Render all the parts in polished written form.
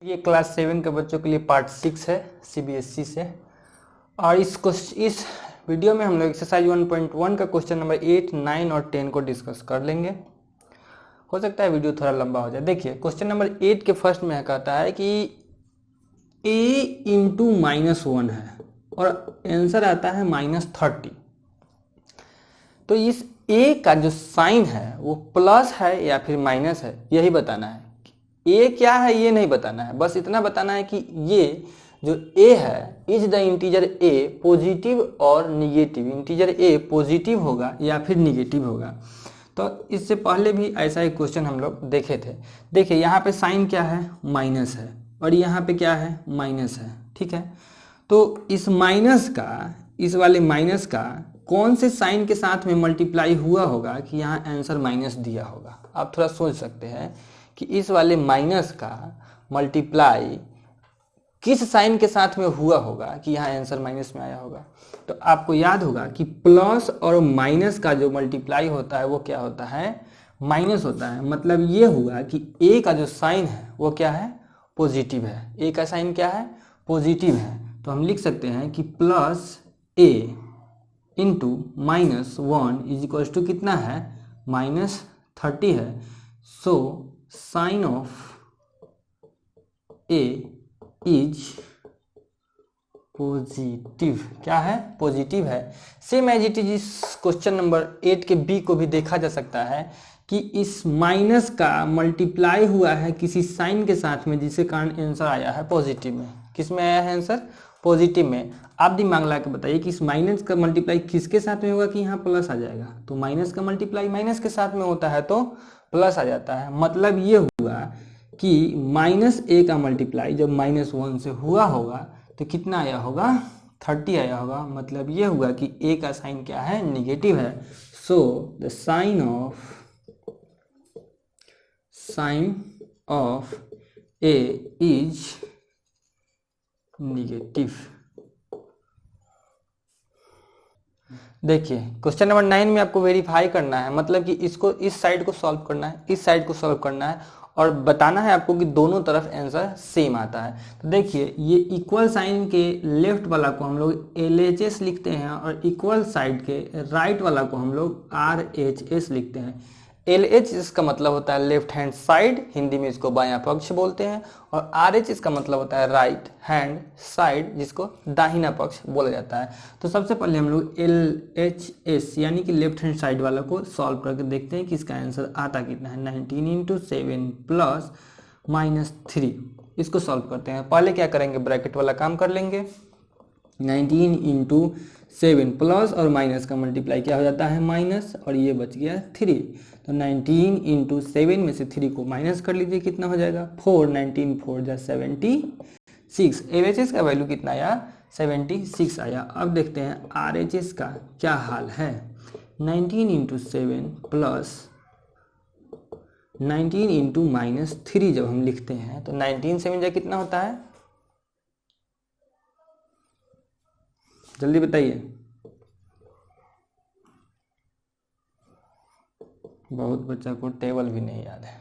ये क्लास 7 के बच्चों के लिए पार्ट 6 है सीबीएसई से। और इस वीडियो में हम लोग एक्सरसाइज 1.1 का क्वेश्चन नंबर 8, 9 और 10 को डिस्कस कर लेंगे। हो सकता है वीडियो थोड़ा लंबा हो जाए। देखिए क्वेश्चन नंबर 8 के फर्स्ट में कहता है कि a इंटू -1 है और आंसर आता है -30। तो इस a का जो साइन है वो प्लस है या फिर माइनस है, यही बताना है। a क्या है ये नहीं बताना है, बस इतना बताना है कि ये जो a है is the integer a positive और निगेटिव। इंटीजर a पॉजिटिव होगा या फिर निगेटिव होगा। तो इससे पहले भी ऐसा एक क्वेश्चन हम लोग देखे थे। देखिए यहाँ पे साइन क्या है, माइनस है, और यहाँ पे क्या है, माइनस है। ठीक है, तो इस माइनस का, इस वाले माइनस का कौन से साइन के साथ में मल्टीप्लाई हुआ होगा कि यहाँ आंसर माइनस दिया होगा। आप थोड़ा सोच सकते हैं कि इस वाले माइनस का मल्टीप्लाई किस साइन के साथ में हुआ होगा कि यहाँ आंसर माइनस में आया होगा। तो आपको याद होगा कि प्लस और माइनस का जो मल्टीप्लाई होता है वो क्या होता है, माइनस होता है। मतलब ये हुआ कि a का जो साइन है वो क्या है, पॉजिटिव है। a का साइन क्या है, पॉजिटिव है। तो हम लिख सकते हैं कि plus a into -1 is equal to कितना है, -30 है। So sign of a is positive. क्या है, पॉजिटिव है। सेम एज इट इज इस क्वेश्चन नंबर 8 के बी को भी देखा जा सकता है कि इस माइनस का मल्टीप्लाई हुआ है किसी साइन के साथ में, जिसके कारण आंसर आया है पॉजिटिव में। किस में आया है आंसर, पॉजिटिव में। आप दिमाग लगा के बताइए कि इस माइनस का मल्टीप्लाई किसके साथ में होगा कि यहाँ प्लस आ जाएगा। तो माइनस का मल्टीप्लाई माइनस के साथ में होता है तो प्लस आ जाता है। मतलब ये हुआ कि -a का मल्टीप्लाई जब -1 से हुआ होगा तो कितना आया होगा, 30 आया होगा। मतलब ये हुआ कि a का साइन क्या है, निगेटिव है। So the sign of a is negative. देखिए क्वेश्चन नंबर 9 में आपको वेरीफाई करना है, मतलब कि इसको, इस साइड को सॉल्व करना है, इस साइड को सॉल्व करना है और बताना है आपको कि दोनों तरफ आंसर सेम आता है। तो देखिए ये इक्वल साइन के लेफ्ट वाला को हम लोग LHS लिखते हैं और इक्वल साइड के राइट वाला को हम लोग RHS लिखते हैं। LHS का मतलब होता है लेफ्ट हैंड साइड, हिंदी में इसको बायां पक्ष बोलते हैं, और RHS का मतलब होता है राइट हैंड साइड, जिसको दाहिना पक्ष बोला जाता है। तो सबसे पहले हम लोग LHS यानी कि लेफ्ट हैंड साइड वाला को सॉल्व करके देखते हैं कि इसका आंसर आता कितना है। 19 इंटू 7 प्लस -3, इसको सॉल्व करते हैं। पहले क्या करेंगे, ब्रैकेट वाला काम कर लेंगे। 19 इंटू 7 प्लस और माइनस का मल्टीप्लाई क्या हो जाता है, माइनस, और ये बच गया 3। तो 19 इंटू 7 में से 3 को माइनस कर लीजिए, कितना हो जाएगा 4। 19 4 जा 76। LHS का वैल्यू कितना आया, 76 आया। अब देखते हैं RHS का क्या हाल है। 19 इंटू 7 प्लस 19 इंटू -3 जब हम लिखते हैं तो 19 7 जा कितना होता है, जल्दी बताइए। बहुत बच्चा को टेबल भी नहीं याद है।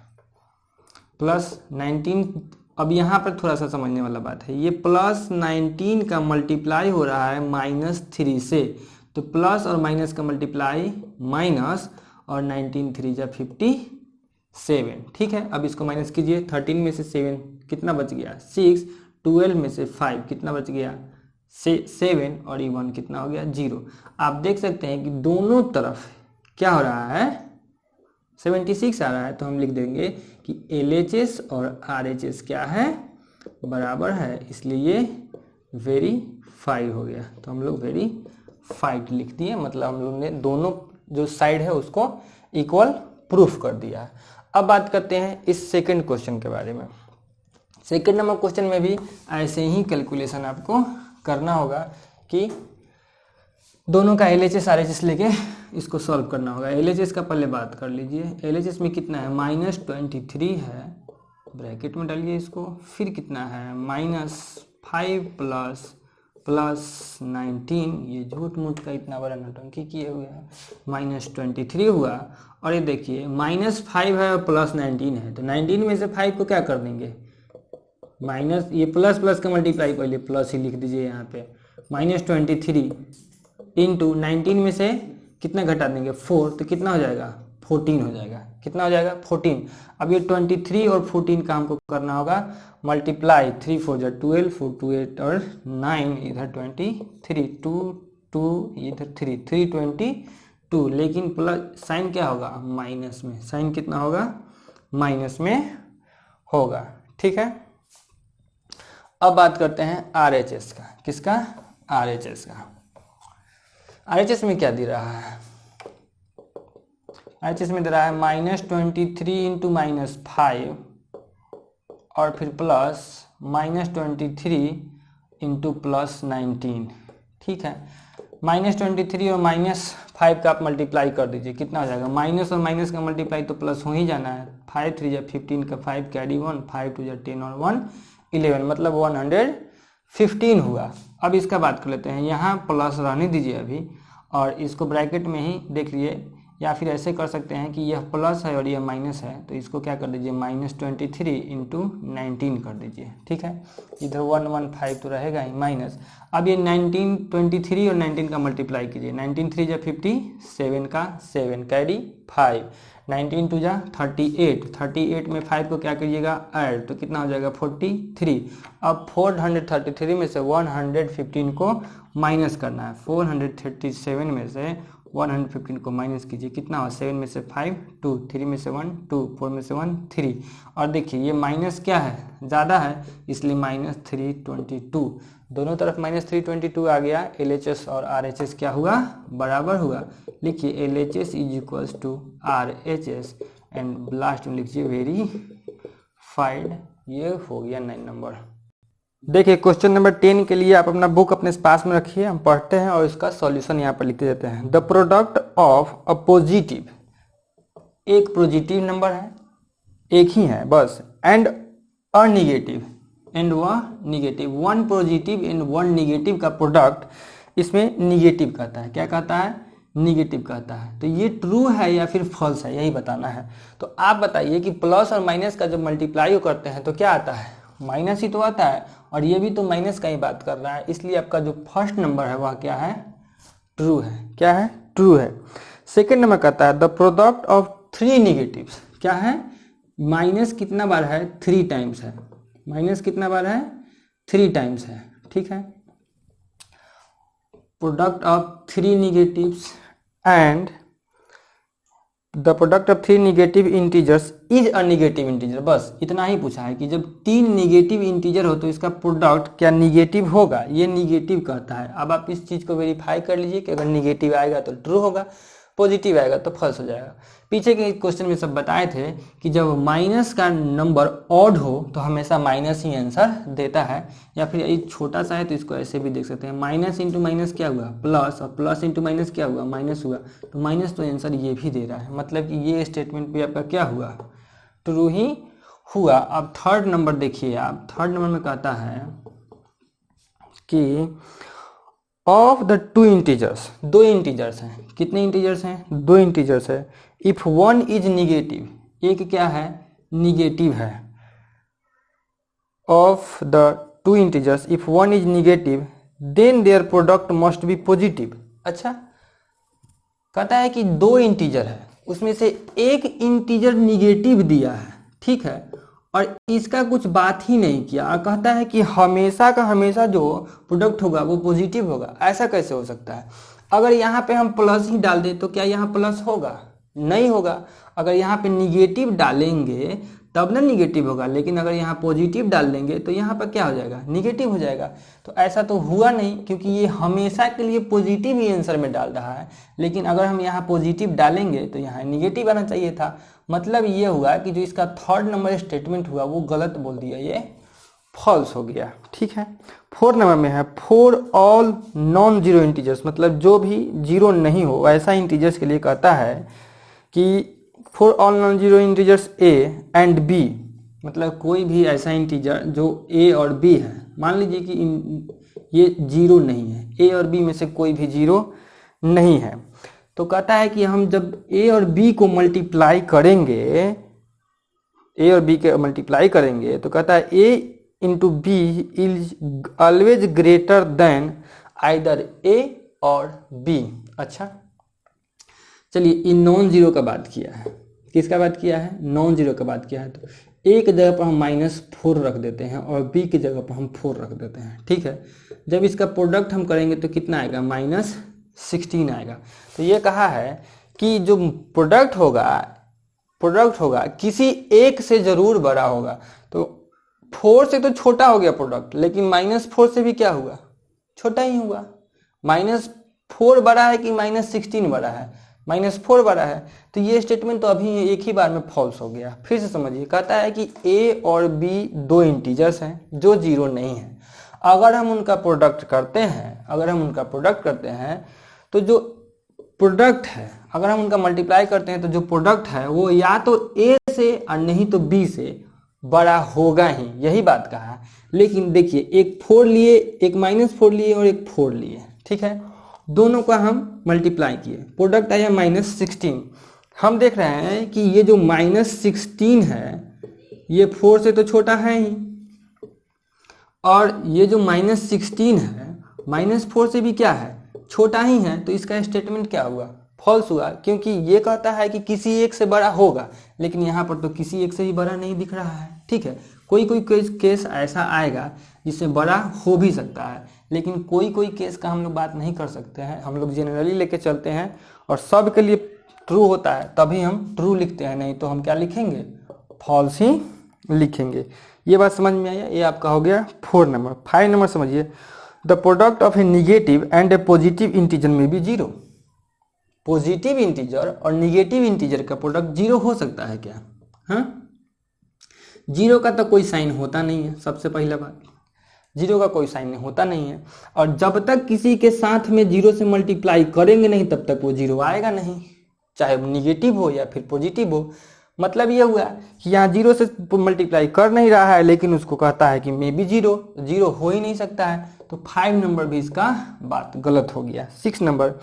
प्लस 19, अब यहाँ पर थोड़ा सा समझने वाला बात है। ये प्लस 19 का मल्टीप्लाई हो रहा है -3 से, तो प्लस और माइनस का मल्टीप्लाई माइनस, और 19 3 जा 57। ठीक है, अब इसको माइनस कीजिए। 13 में से 7 कितना बच गया, 6। 12 में से 5 कितना बच गया, 7, और 1 कितना हो गया, 0। आप देख सकते हैं कि दोनों तरफ क्या हो रहा है, 76 आ रहा है। तो हम लिख देंगे कि LHS और RHS क्या है, बराबर है, इसलिए ये वेरीफाइड हो गया। तो हम लोग वेरीफाइड लिख दिए, मतलब हम लोग ने दोनों जो साइड है उसको इक्वल प्रूफ कर दिया। अब बात करते हैं इस सेकंड क्वेश्चन के बारे में। सेकंड नंबर क्वेश्चन में भी ऐसे ही कैलकुलेशन आपको करना होगा कि दोनों का LHS RHS लेके इसको सॉल्व करना होगा। LHS का पहले बात कर लीजिए। LHS में कितना है, -23 है, ब्रैकेट में डालिए इसको। फिर कितना है, -5 प्लस 19, ये झूठ मूठ का इतना बड़ा नौटंकी किए हुए हैं, -23 हुआ। और ये देखिए -5 है और +19 है, तो 19 में से 5 को क्या कर देंगे, माइनस, ये प्लस प्लस का मल्टीप्लाई पहले प्लस ही लिख दीजिए यहाँ पे, -23 इंटू 19 में से कितना घटा देंगे 4, तो कितना हो जाएगा 14 हो जाएगा। कितना हो जाएगा 14। अब ये 23 और 14 का हमको करना होगा मल्टीप्लाई, 3 4 जा 12, 4 2 8 और 9, इधर 23, 2 2 इधर 3 322, लेकिन प्लस साइन क्या होगा माइनस में, साइन कितना होगा माइनस में होगा। ठीक है, अब बात करते हैं RHS का। किसका? RHS का। RHS में क्या दे रहा है? RHS में दे रहा है -23 इंटू -5 और फिर प्लस -23 इंटू +19। ठीक है, -23 और -5 का आप मल्टीप्लाई कर दीजिए, कितना हो जाएगा, माइनस और माइनस का मल्टीप्लाई तो प्लस हो ही जाना है। 5 3 जा 15 का 5 कैरी 1, 5 2 जा 10 और 1 11, मतलब 115 हुआ। अब इसका बात कर लेते हैं, यहाँ प्लस रहने दीजिए अभी, और इसको ब्रैकेट में ही देख लिए, या फिर ऐसे कर सकते हैं कि यह प्लस है और यह माइनस है, तो इसको क्या कर दीजिए -23 इंटू 19 कर दीजिए। ठीक है, इधर 115 तो रहेगा ही माइनस। अब ये 19 23 और 19 का मल्टीप्लाई कीजिए, 19 3 जा 50, 7 का 7 कैरी 5, 19 2 जा 38, 38 में 5 को क्या करिएगा ऐड, तो कितना हो जाएगा 43। अब 433 में से 115 को माइनस करना है, 437 में से 115 को माइनस कीजिए, कितना हो 7 में से 5 2, 3 में से 1 2, 4 में से 1 3, और देखिए ये माइनस क्या है ज़्यादा है, इसलिए -322, दोनों तरफ -322 आ गया। LHS और RHS क्या हुआ बराबर हुआ। लिखिए LHS is equals to RHS and last में लिखिए वेरीफाइड। ये हो गया 9 नंबर। देखिए क्वेश्चन नंबर 10 के लिए आप अपना बुक अपने पास में रखिए, हम पढ़ते हैं और इसका सॉल्यूशन यहाँ पर लिखते जाते हैं। The product of a positive, एक पॉजिटिव नंबर है, एक ही है बस, एंड अ निगेटिव, एंड वह negative, one positive and one negative का प्रोडक्ट, इसमें निगेटिव कहता है, क्या कहता है निगेटिव कहता है। तो ये ट्रू है या फिर फॉल्स है, यही बताना है। तो आप बताइए कि प्लस और माइनस का जब मल्टीप्लाई करते हैं तो क्या आता है, माइनस ही तो आता है, और ये भी तो माइनस का ही बात कर रहा है, इसलिए आपका जो फर्स्ट नंबर है वह क्या है ट्रू है। क्या है ट्रू है। सेकेंड नंबर कहता है द प्रोडक्ट ऑफ 3 निगेटिव्स, क्या है माइनस कितना बार है 3 टाइम्स है, माइनस कितना बार है 3 टाइम्स है। ठीक है, product of 3 negatives and the product of 3 negative integers is a negative integer, बस इतना ही पूछा है कि जब 3 निगेटिव इंटीजर हो तो इसका प्रोडक्ट क्या निगेटिव होगा, ये निगेटिव कहता है। अब आप इस चीज को वेरीफाई कर लीजिए कि अगर निगेटिव आएगा तो ट्रू होगा, पॉजिटिव आएगा तो फॉल्स हो जाएगा। पीछे के क्वेश्चन में सब बताए थे कि जब माइनस का नंबर ऑड हो तो हमेशा माइनस ही आंसर देता है, या फिर ये छोटा सा है तो इसको ऐसे भी देख सकते हैं, माइनस इंटू माइनस क्या हुआ प्लस, और प्लस इंटू माइनस क्या हुआ माइनस हुआ, तो माइनस तो आंसर ये भी दे रहा है, मतलब कि ये स्टेटमेंट भी आपका क्या हुआ ट्रू ही हुआ। अब थर्ड नंबर देखिए आप, थर्ड नंबर में कहता है कि ऑफ द 2 इंटीजर्स, 2 इंटीजर्स हैं, कितने इंटीजर्स हैं 2 इंटीजर्स है, इफ वन इज निगेटिव, एक क्या है निगेटिव है, of the 2 integers if one is negative then their product must be positive. अच्छा, कहता है कि 2 इंटीजर है, उसमें से एक इंटीजर निगेटिव दिया है, ठीक है, और इसका कुछ बात ही नहीं किया, और कहता है कि हमेशा का हमेशा जो प्रोडक्ट होगा वो पॉजिटिव होगा। ऐसा कैसे हो सकता है? अगर यहाँ पे हम प्लस ही डाल दें तो क्या यहाँ प्लस होगा? नहीं होगा। अगर यहाँ पे निगेटिव डालेंगे तब ना निगेटिव होगा, लेकिन अगर यहाँ पॉजिटिव डाल देंगे तो यहाँ पर क्या हो जाएगा निगेटिव हो जाएगा। तो ऐसा तो हुआ नहीं, क्योंकि ये हमेशा के लिए पॉजिटिव ही आंसर में डाल रहा है, लेकिन अगर हम यहाँ पॉजिटिव डालेंगे तो यहाँ निगेटिव आना चाहिए था। मतलब ये हुआ कि जो इसका थर्ड नंबर स्टेटमेंट हुआ वो गलत बोल दिया, ये फॉल्स हो गया। ठीक है, 4 नंबर में है for all non zero integers, मतलब जो भी जीरो नहीं हो ऐसा इंटीजर्स के लिए कहता है कि for all non zero integers A and B, मतलब कोई भी ऐसा इंटीजर जो ए और बी है, मान लीजिए कि ये जीरो नहीं है, ए और बी में से कोई भी जीरो नहीं है, तो कहता है कि हम जब ए और बी को मल्टीप्लाई करेंगे, ए और बी के मल्टीप्लाई करेंगे तो कहता है a into b is always greater than either a और बी। अच्छा चलिए, इन नॉन जीरो का बात किया है, किसका बात किया है, नॉन जीरो का बात किया है। तो ए की जगह पर हम -4 रख देते हैं और बी की जगह पर हम 4 रख देते हैं, ठीक है। जब इसका प्रोडक्ट हम करेंगे तो कितना आएगा, -16 आएगा। तो ये कहा है कि जो प्रोडक्ट होगा किसी एक से जरूर बड़ा होगा। तो 4 से तो छोटा हो गया प्रोडक्ट, लेकिन -4 से भी क्या हुआ, छोटा ही हुआ। -4 बड़ा है कि -16 बड़ा है, -4 बड़ा है। तो ये स्टेटमेंट तो अभी एक ही बार में फॉल्स हो गया। फिर से समझिए, कहता है कि ए और बी दो इंटीजर्स हैं जो जीरो नहीं है। अगर हम उनका प्रोडक्ट करते हैं तो जो प्रोडक्ट है, अगर हम उनका मल्टीप्लाई करते हैं तो जो प्रोडक्ट है वो या तो ए से और नहीं तो बी से बड़ा होगा ही, यही बात कहा है। लेकिन देखिए, एक 4 लिए, एक -4 लिए और एक 4 लिए, ठीक है, दोनों का हम मल्टीप्लाई किए, प्रोडक्ट आया -16। हम देख रहे हैं कि ये जो -16 है ये 4 से तो छोटा है ही, और ये जो -16 है -4 से भी क्या है, छोटा ही है। तो इसका स्टेटमेंट क्या हुआ, फॉल्स हुआ, क्योंकि ये कहता है कि किसी एक से बड़ा होगा, लेकिन यहाँ पर तो किसी एक से ही बड़ा नहीं दिख रहा है, ठीक है। कोई केस ऐसा आएगा जिससे बड़ा हो भी सकता है, लेकिन कोई केस का हम लोग बात नहीं कर सकते हैं। हम लोग जनरली लेके चलते हैं और सब के लिए ट्रू होता है तभी हम ट्रू लिखते हैं, नहीं तो हम क्या लिखेंगे, फॉल्स ही लिखेंगे। ये बात समझ में आया। ये आपका हो गया 4 नंबर। 5 नंबर समझिए, the product of A negative and A positive integer में भी 0। पॉजिटिव इंटीजर और निगेटिव इंटीजर का प्रोडक्ट 0 हो सकता है क्या, हाँ? 0 का तो कोई साइन होता नहीं है, सबसे पहला बात, 0 का कोई साइन होता नहीं है। और जब तक किसी के साथ में 0 से मल्टीप्लाई करेंगे नहीं तब तक वो 0 आएगा नहीं, चाहे वो निगेटिव हो या फिर पॉजिटिव हो। मतलब ये हुआ कि यहाँ 0 से मल्टीप्लाई कर नहीं रहा है, लेकिन उसको कहता है कि मे बी 0 हो ही नहीं सकता है। तो 5 नंबर भी इसका बात गलत हो गया। 6 number,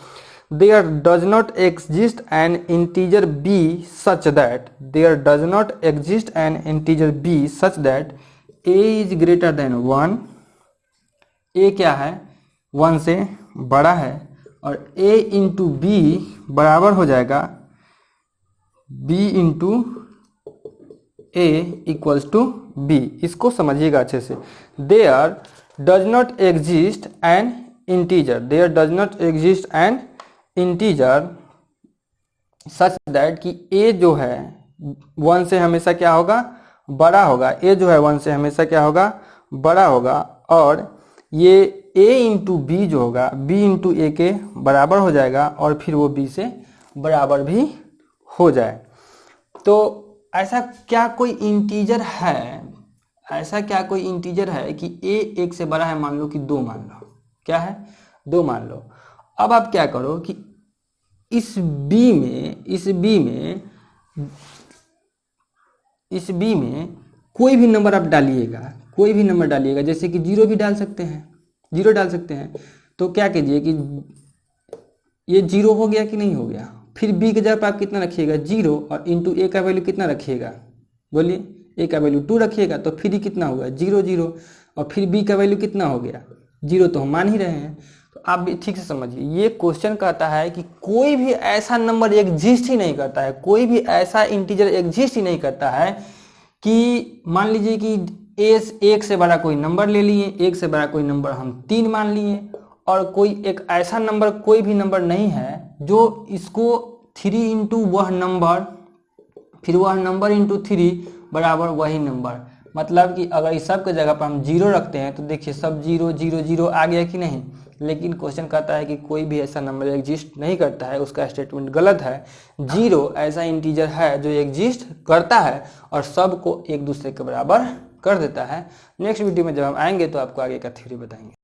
there does not exist an integer b such that a is greater than 1। a क्या है, 1 से बड़ा है, और a इंटू बी बराबर हो जाएगा b into a equals to b। इसको समझिएगा अच्छे से। there does not exist an integer such that कि a जो है 1 से हमेशा क्या होगा, बड़ा होगा। a जो है 1 से हमेशा क्या होगा, बड़ा होगा, और ये a इंटू बी जो होगा b इंटू ए के बराबर हो जाएगा, और फिर वो b से बराबर भी हो जाए। तो ऐसा क्या कोई इंटीजर है कि a 1 से बड़ा है, मान लो कि 2 मान लो, क्या है, 2 मान लो। अब आप क्या करो कि इस बी में कोई भी नंबर आप डालिएगा, जैसे कि 0 भी डाल सकते हैं। तो क्या कीजिए कि ये 0 हो गया कि नहीं हो गया, फिर b के जगह पर आप कितना रखिएगा, 0, और इंटू a का वैल्यू कितना रखिएगा, बोलिए, a का वैल्यू 2 रखिएगा, तो फिर कितना होगा, 0, और फिर b का वैल्यू कितना हो गया, 0, तो हम मान ही रहे हैं। तो आप भी ठीक से समझिए, ये क्वेश्चन कहता है कि कोई भी ऐसा नंबर एग्जिस्ट ही नहीं करता है, कोई भी ऐसा इंटीजर एग्जिस्ट ही नहीं करता है कि मान लीजिए कि a 1 से बड़ा कोई नंबर ले लिए, 1 से बड़ा कोई नंबर हम 3 मान लिए, और कोई एक ऐसा नंबर, कोई भी नंबर नहीं है जो इसको 3 इंटू वह नंबर, फिर वह नंबर इंटू 3 बराबर वही नंबर। मतलब कि अगर इस सब के जगह पर हम 0 रखते हैं तो देखिए सब 0 0 0 आ गया कि नहीं। लेकिन क्वेश्चन कहता है कि कोई भी ऐसा नंबर एग्जिस्ट नहीं करता है, उसका स्टेटमेंट गलत है। 0 ऐसा इंटीजर है जो एग्जिस्ट करता है और सबको एक दूसरे के बराबर कर देता है। नेक्स्ट वीडियो में जब हम आएंगे तो आपको आगे का थ्योरी बताएंगे।